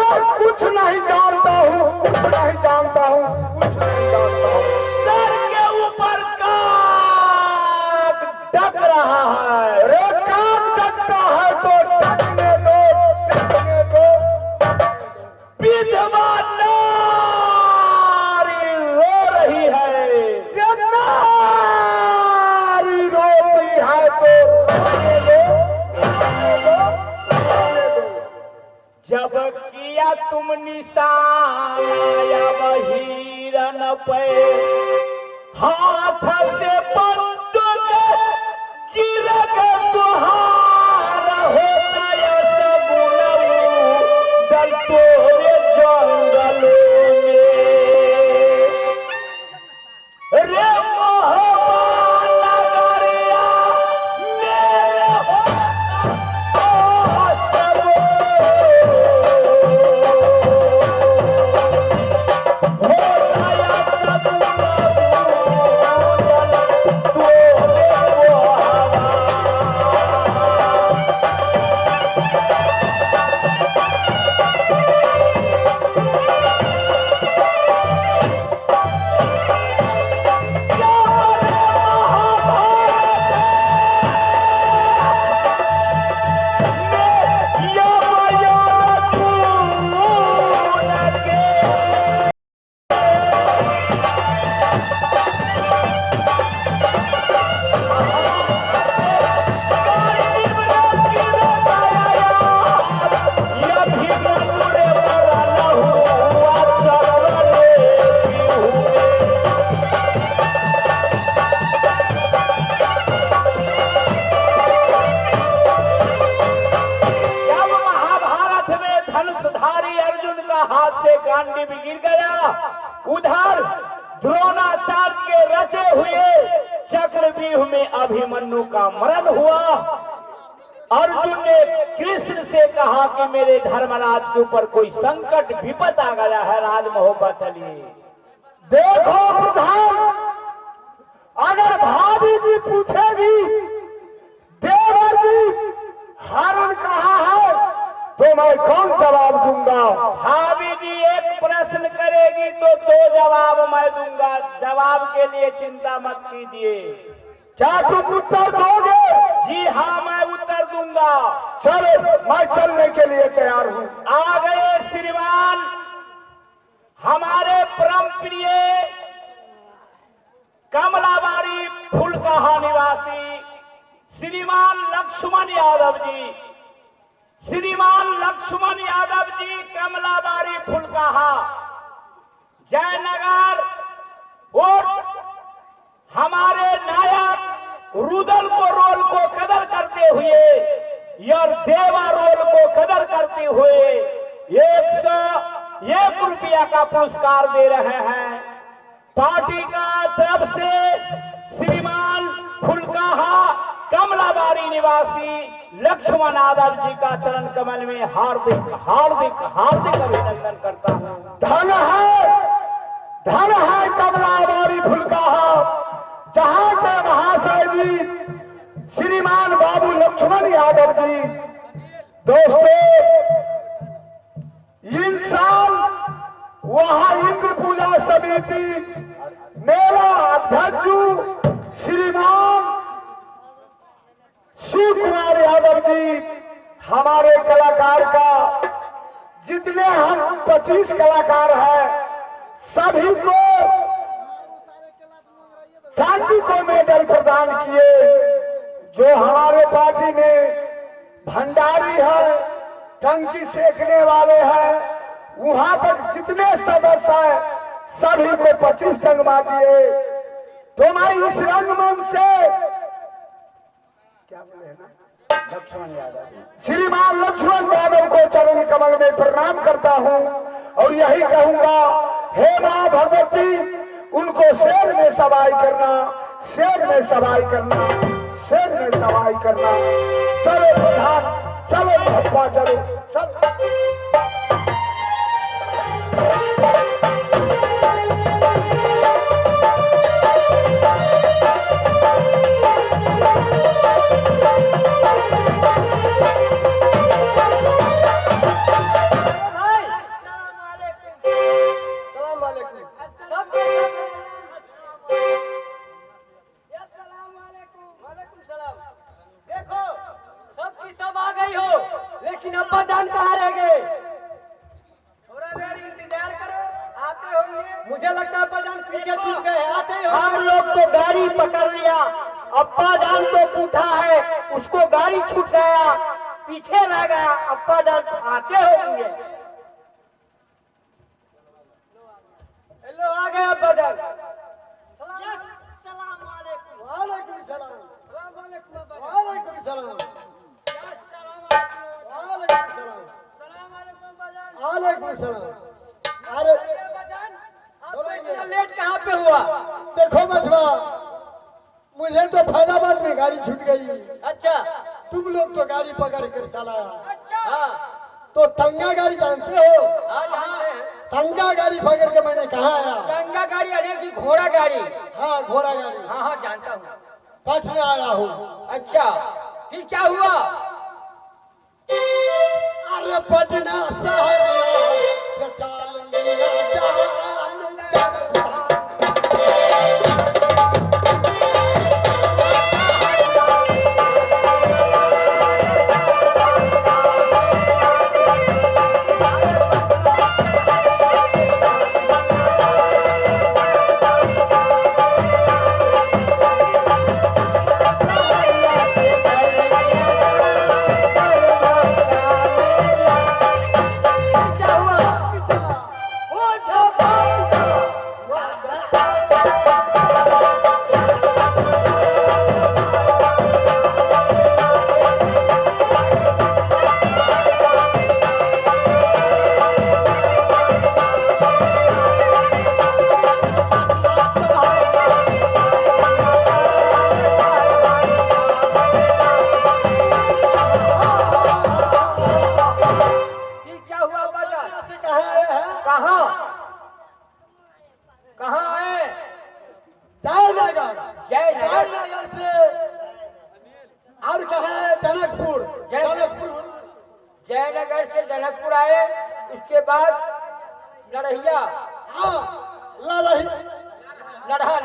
मैं कुछ नहीं जानता हूँ, कुछ नहीं जानता हूँ, कुछ नहीं जानता हूँ। सर के ऊपर काग डक रहा है। अरे काग डकता है तो डकने दो, डकने दो। विधवा नारी रो रही है। जब नारी रोती है तो रोने दो, रोने दो, रोने दो। जब किया तुम निशाना हिरन पे, हाथ से बंदूक गिर गए तुहार होता जल तोरे जंगलों में। रे मोहब्बत नगरिया मेरे गांडी भी गिर गया। उधर द्रोणाचार्य के रचे हुए चक्रव्यूह में अभिमन्यु का मरण हुआ। अर्जुन ने कृष्ण से कहा कि मेरे धर्मराज के ऊपर कोई संकट विपद आ गया है, राज महोबा चलिए। देखो प्रधान, अगर भाभी जी पूछेगी देवर जी हरण कहाँ है तो मैं कौन जवाब दूंगा? भाभी जी एक प्रश्न करेगी तो दो जवाब मैं दूंगा। जवाब के लिए चिंता मत कीजिए। क्या तुम उत्तर दोगे? जी हाँ, मैं उत्तर दूंगा। चलो, मैं चलने के लिए तैयार हूँ। आ गए श्रीमान हमारे परम प्रिय कमलाबाड़ी फुलकाहा निवासी श्रीमान लक्ष्मण यादव जी। श्रीमान लक्ष्मण यादव जी कमलाबाड़ी फुलकाहा जयनगर और हमारे नायक रुदल को रोल को कदर करते हुए और देवा रोल को कदर करते हुए 101 रुपया का पुरस्कार दे रहे हैं। पार्टी का तरफ से श्रीमान फुलकाहा कमलाबाड़ी निवासी लक्ष्मण यादव जी का चरण कमल में हार्दिक हार्दिक हार्दिक अभिनंदन करता हूँ। धन है कमलाबाड़ी फुलकाहा, जहाँ के महाशय जी श्रीमान बाबू लक्ष्मण यादव जी। दोस्तों, इन साल वहाँ इंद्र पूजा समिति मेरा अध्यक्ष श्रीमान शिव कुमार यादव जी, हमारे कलाकार का जितने हम 25 कलाकार हैं सभी को चांदी को मेडल प्रदान किए। जो हमारे पार्टी में भंडारी है, टंकी सेकने वाले हैं, वहां तक जितने सदस्य हैं सभी को 25 टंगवा दिए। तो मैं इस रंगमंच से क्या बोले ना लक्ष्मण यादव श्रीमान लक्ष्मण यादव को चरण कमल में प्रणाम करता हूं और यही कहूंगा, हे मां भगवती, उनको शेर में सवाई करना, शेर में सवाई करना, शेर में सवाई करना। चलो प्रधान, चलो भगवा, चलो चलो। गाड़ी पकड़ लिया। अब्बा जान तो पूछा है, उसको गाड़ी छूट गया, पीछे रह गया। अब्बा जान आते होंगे। हेलो, आ गया अब्बा जान। वालेकुम सलाम। वालेकुम सलाम। वालेकुम सलाम। अरे इतना लेट कहाँ पे हुआ? देखो बचवा, मुझे तो फैजाबाद में गाड़ी छूट गई। अच्छा। तुम लोग तो गाड़ी पकड़ कर चलाया। हाँ तो तंगा गाड़ी जानते हो? हाँ, जानते हैं। तंगा गाड़ी पकड़ के मैंने कहा आया। गंगा गाड़ी अरे की घोड़ा गाड़ी? हाँ, घोड़ा गाड़ी। हाँ हाँ, जानता हूँ। पटना आया हूँ। अच्छा, फिर क्या हुआ? अरे पटना से चाल लिया जयनगर से जनकपुर आए, उसके बाद लड़हिया। हाँ,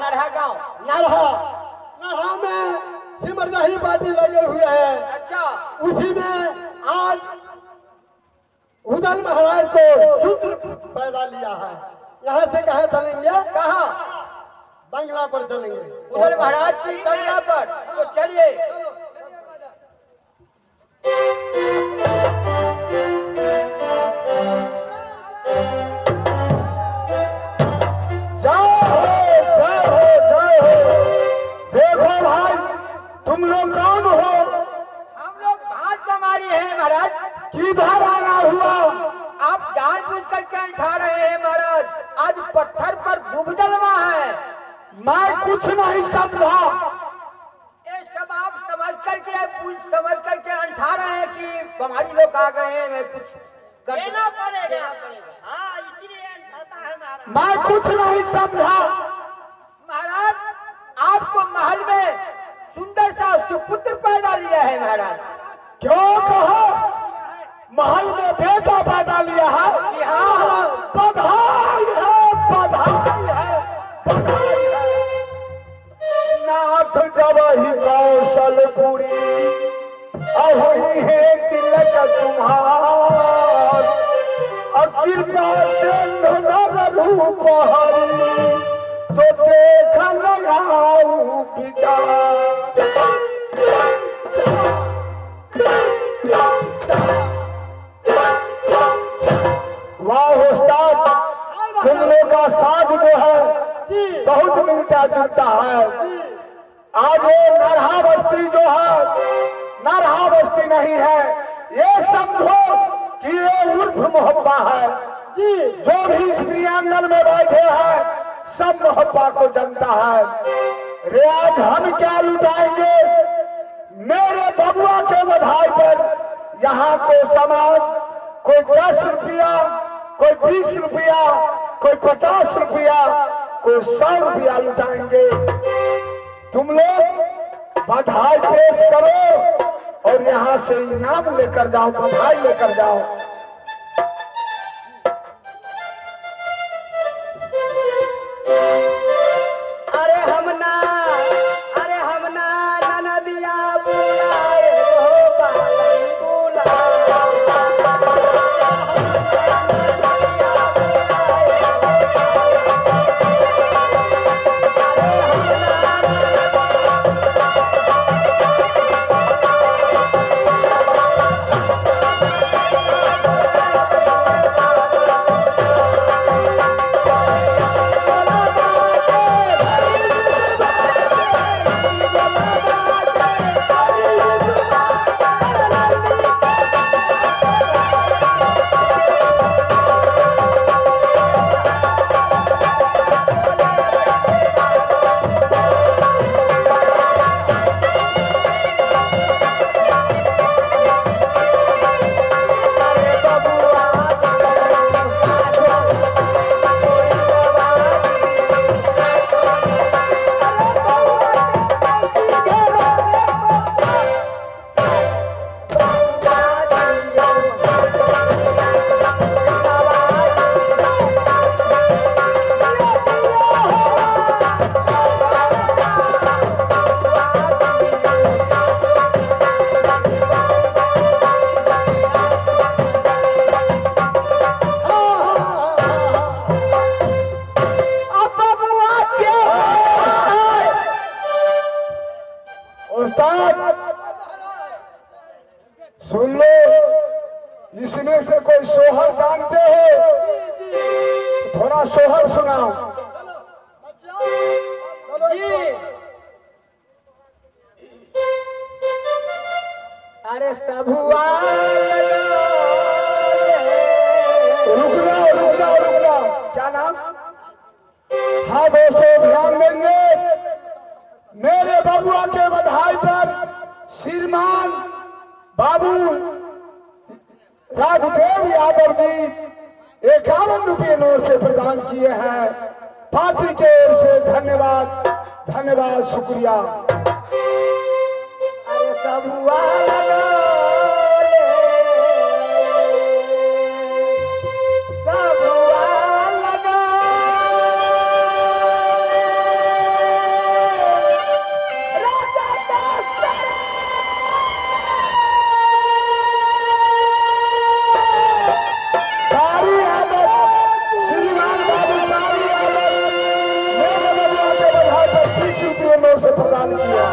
नढ़ा गांव। नढ़ा में सिमरदाही पार्टी लगे हुए हैं। अच्छा। उसी में आज उदल महाराज को शूद्र पैदा लिया है। यहाँ से कहाँ चलेंगे? कहाँ? बंगला पर चलेंगे। उदल महाराज की बंगला पर। तो चलिए। तुम लोग कौन हो? हम लोग भाट कमारी हैं महाराज। किधर आना हुआ? आप जानबूझ करके अंठा रहे हैं महाराज। आज पत्थर पर दूब डलवा है। मैं कुछ नहीं समझा। ये सब आप समझ करके अंठा रहे हैं कि हमारी लोग आ गए हैं। मैं कुछ करना पड़ेगा। हाँ, इसीलिए अंठाता है महाराज। मैं कुछ नहीं समझा। महाराज, आपको महल में सुंदर सा सुपुत्र पैदा लिया है महाराज। क्यों कहो? महल में बेटा पैदा लिया है? हाँ, बधाई है, बधाई है, बधाई है। नाथ जब ही कौशलपुरी अवही है तिलक तुम्हार, कृपा से नर रूप हरि तो देखन आऊं विचार। वाह उस्ताद, तुम लोग का साज जो है बहुत मिलता जुलता है। आज ये नरहा बस्ती जो है, नरहा बस्ती नहीं है। ये समझो कि ये उर्फ मोहब्बा है। जो भी इस प्रियांगन में बैठे हैं सब मोहब्बा को जनता है। रे आज हम क्या लुटाएंगे मेरे बबुआ के बधाई पर? यहाँ को समाज कोई 10 रुपया, कोई 20 रुपया, कोई 50 रुपया, कोई 100 रुपया लुटाएंगे। तुम लोग बधाई पेश करो और यहाँ से इनाम लेकर जाओ, बधाई लेकर जाओ। अरे हमना ननदिया बुलाए हो बालन बुलाए। सोहर जानते हो? थोड़ा सोहर सुनाओ। जी अरे सबुआ रुक जाओ। क्या नाम? हाँ दोस्तों, ध्यान देंगे। मेरे बबुआ के बधाई पर श्रीमान बाबू राजदेव यादव जी 51 रुपये नोट से प्रदान किए हैं। पार्टी के ओर से धन्यवाद, शुक्रिया। अरे सबुआ से प्रदान किया।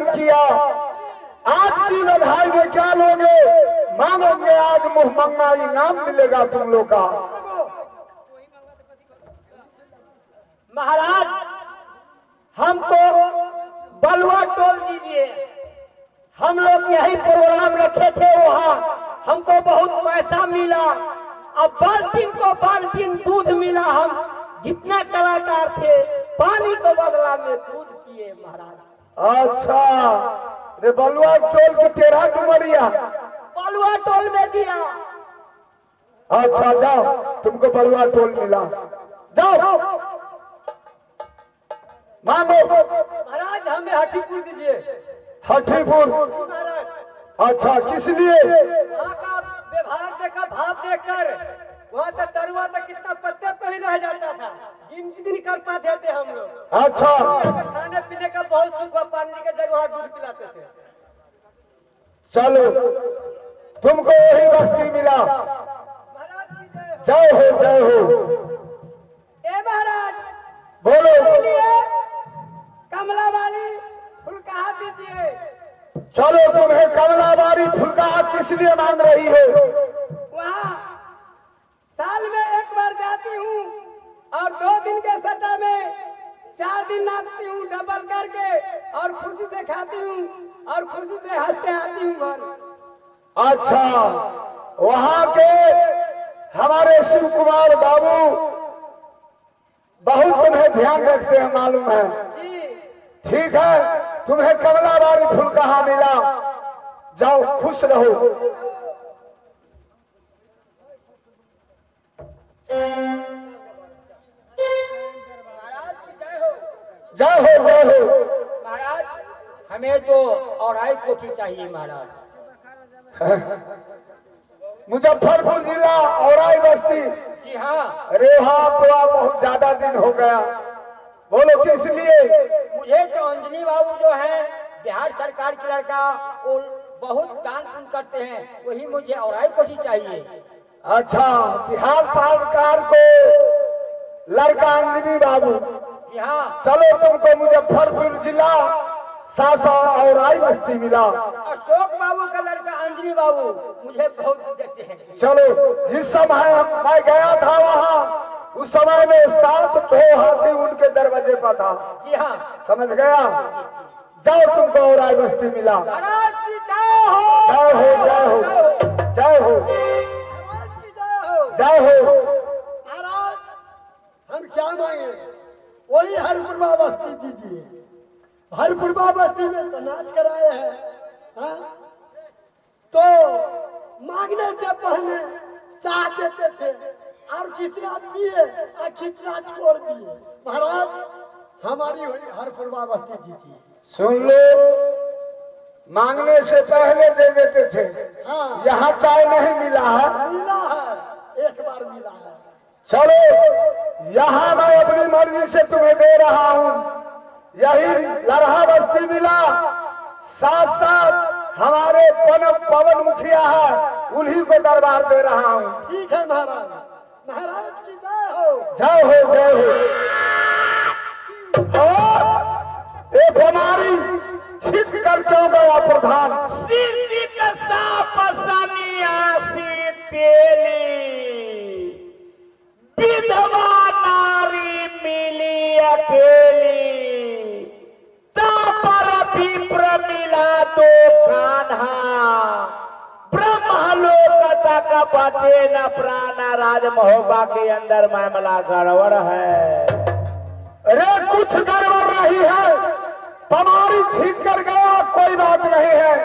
किया। आज की लड़ाई में क्या लोगे? मांगोगे आज मुंह मंगा इनाम मिलेगा तुम लोग का। महाराज हमको बलुआ टोल दीजिए। हम लोग यही प्रोग्राम रखे थे, वहाँ हमको बहुत पैसा मिला। अब बाल्टीन को बाल्टीन दूध मिला। हम जितना कलाकार थे पानी को बदला में दूध पिए महाराज। अच्छा, रे बलुआ टोल की तेरह डुमरिया। बलुआ टोल में दिया। अच्छा जाओ, तुमको बलुआ टोल मिला, जाओ मांगो। महाराज हमें हठीपुर दीजिए। हठीपुर? महाराज अच्छा, किस लिए? वहाँ का व्यवहार देखकर, भाव देखकर, वहाँ तक तरुआ तक कितना पत्ते पे ही रह जाता था, गिन कर पाते थे हम लोग। अच्छा, खाने पीने का बहुत सुख हुआ, पानी की जगह वहाँ दूध पिलाते थे। चलो तुमको वही बस्ती मिला। महाराज की जय हो, जय हो। ए महाराज बोलो। बोलिए, कमला वाली फूल कहाँ दीजिए। चलो, तुम्हें कमलाबारी फुलका किस लिए मांग रही हो? वहाँ साल में एक बार जाती हूँ और 2 दिन के सट्टा में 4 दिन नाचती हूँ डबल करके, और खुशी से खाती हूँ और खुशी से हंसते आती हूँ घर। अच्छा, वहाँ के हमारे शिव कुमार बाबू बहुत तुम्हें ध्यान रखते हैं, मालूम है। जी ठीक है, तुम्हें कमलाबारी फूल कहाँ मिला, जाओ खुश रहो। महाराज की जय हो। जय हो, जय हो। महाराज हमें तो औराई कोठी चाहिए महाराज। मुजफ्फरपुर जिला औराई बस्ती। जी हाँ, अरे हाँ, तो आप बहुत ज्यादा दिन हो गया, बोलो किस लिए? मुझे तो अंजनी बाबू जो है बिहार सरकार के लड़का, वो बहुत दान पुण्य करते हैं, वही मुझे औराई कोठी चाहिए। अच्छा, बिहार सरकार को लड़का अंजनी बाबू। जी हाँ, चलो, तुमको मुजफ्फरपुर जिला सासा औराई बस्ती मिला। अशोक बाबू का लड़का अंजनी बाबू मुझे बहुत देते हैं। चलो, जिस समय मैं गया था वहाँ, उस समय में 7 हाथी उनके दरवाजे पर था। जी हाँ, समझ गया? जाओ, तुमको औराई बस्ती मिला। महाराज की जय हो। जय हो, जय हो, जय हो, महाराज की जय हो। जय हो। महाराज हम क्या मांगे, वही हरपुरवा बस्ती दीजिए। हरपुरवा बस्ती में तो नाच कराए हैं, हाँ? तो मांगने से पहले चाह देते थे और कितना पिए और कितना छोड़ दिए। महाराज हमारी वही हरपुरवा बस्ती दीजिए। सुन लो, मांगने से पहले दे देते थे। हाँ, यहाँ चाय नहीं मिला है। मिला है, एक बार मिला है। चलो, यहाँ मैं अपनी मर्जी से तुम्हें दे रहा हूँ। यही लरहा बस्ती मिला, साथ साथ हमारे पवन मुखिया है, उन्हीं को दरबार दे रहा हूँ। ठीक है महाराज। महाराज की जय हो। जय हो, जय हो। एक हमारी छिप कर क्यों गया प्रधान? सीसी का सापसनी आसी तेली, विधवा नारी मिली अकेली, तापर विप्र मिला तो कान्हा, ब्रह्मलोक तक बचे न प्राण, राज महोबा के अंदर मामला गड़बड़ है। अरे कुछ गड़बड़ नहीं है, तुम्हारी छीन कर गया, कोई बात नहीं है।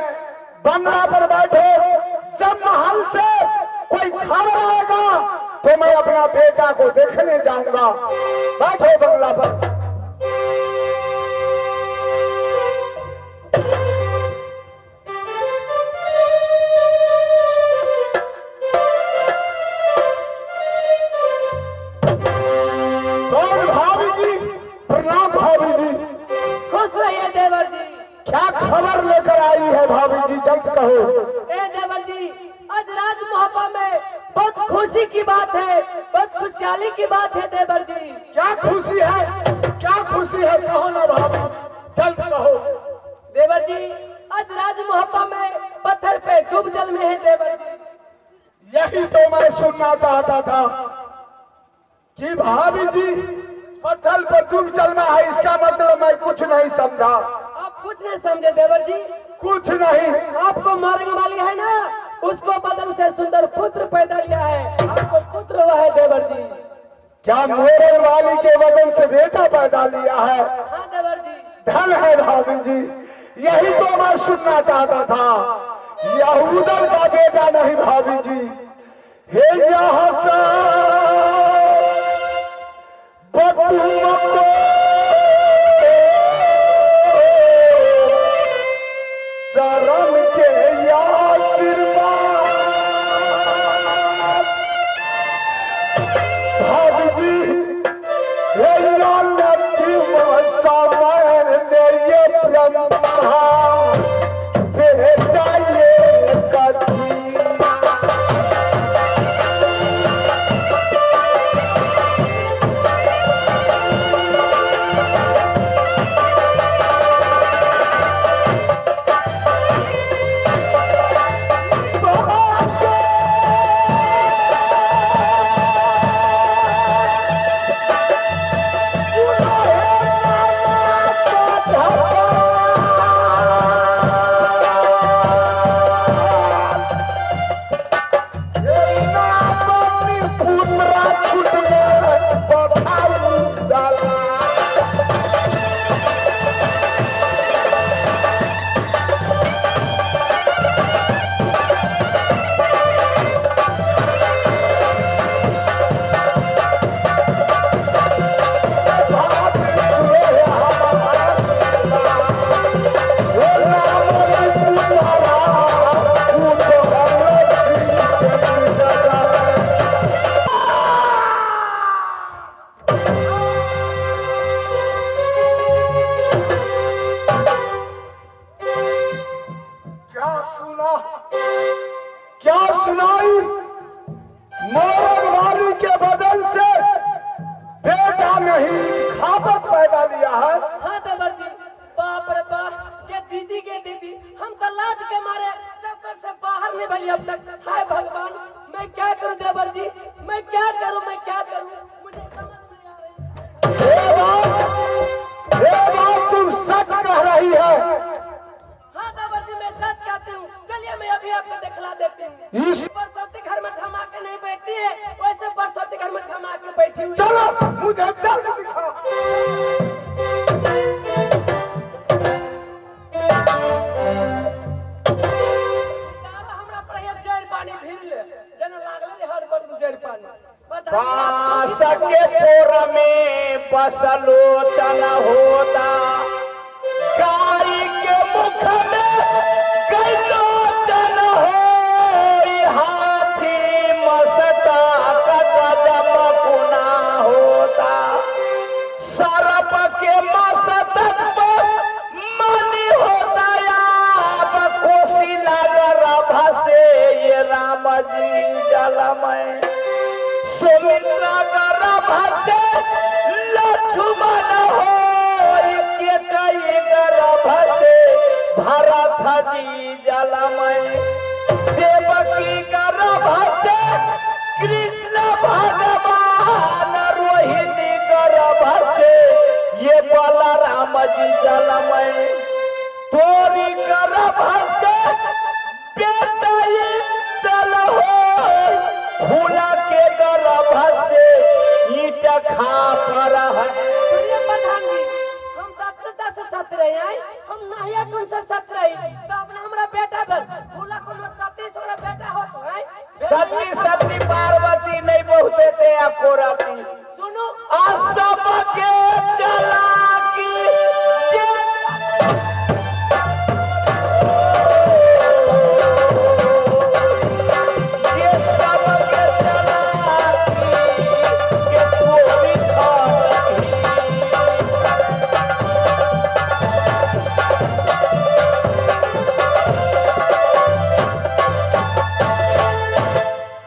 बंगला पर बैठो, जब महल से कोई खबर आएगा तो मैं अपना बेटा को देखने जाऊंगा। बैठो बंगला पर। भाभी जी प्रणाम। भाभी जी खुश रहिए देवर जी। क्या खबर लेकर आई है भाभी जी, जल्द कहो। ए देवर जी, आज राज मोहब्बा में बहुत खुशी की बात है, बहुत खुशहाली की बात है देवर जी। क्या खुशी है, क्या खुशी है, कहो ना भाभी, जल्द कहो। देवर जी, आज राज मोहब्बा में पत्थर पे डूब जल में है देवर जी। यही तो मैं सुनना चाहता था कि भाभी जी पत्थर पर डूब चलना है, इसका मतलब मैं कुछ नहीं समझा। आप कुछ नहीं समझे देवर जी। कुछ नहीं। आपको मारने वाली है ना, उसको बदन से सुंदर पुत्र पैदा किया है, आपको पुत्र हुआ है देवर जी। क्या मोरल वाली के बदन से बेटा पैदा लिया है? हाँ देवर जी। धन है भाभी जी, यही तो मैं सुनना चाहता था। यहूदन का बेटा नहीं भाभी जी, हे यहाँ से तुमको शरण के आशीर्वाद भाभी जी, हे अंतिम समय में ये ब्रह्मा बेटा ये कथी क्या सुनाई? मोरवाली के बदन से बेटा नहीं खापत पैदा लिया है। हाँ देवर जी, बाप रे बाप, ये दीदी के दीदी, हम तो लाज के मारे चक्कर से बाहर नहीं भली अब तक। हाय भगवान, मैं क्या करूं देवर जी, मैं क्या करूं, मुझे समझ नहीं आ रही। ये बात तुम सच कह रही है। हाँ देवर जी, मैं सच कहती हूँ। चलिए मैं अभी आपको दिखला देती हूँ। सरस्वती घर में थमा के नहीं बैठती है, वैसे सरस्वती घर में थमा के बैठी हुई। चलो मुझे जल्दी दिखा। हमरा पर ये जल पानी भीड़ ले, जना लागल हर बड़ जल पानी। बांस के पोर में बसलोचन होता, गाय के मुख में कैलोचन हो, हाथी मसता गजब गुना होता, सर्प के मस्तक पर मणि होता, आप कोसी नगर से ये राम जी जलमय, सुमित्रा गर्भ से लक्ष्मण हो, के कई गर्भ से भरत जी जलमय, देवकी गर्भ से कृष्ण भगवान, रोहिणी गर्भ से ये बलराम जी जलमय, तोरी गर्भ से बेटा इंद्र हो, फूला के गर्भ से ईट खा पर है। सुनिए प्रधान जी, हम 10 से 17 आए, हम नहिया कौन से 17 तो अपना हमरा बेटा बन फूला को 37 वाला बेटा हो तो है। सती सती पार्वती नहीं बहुते थे आपको राती सुनो आ सबके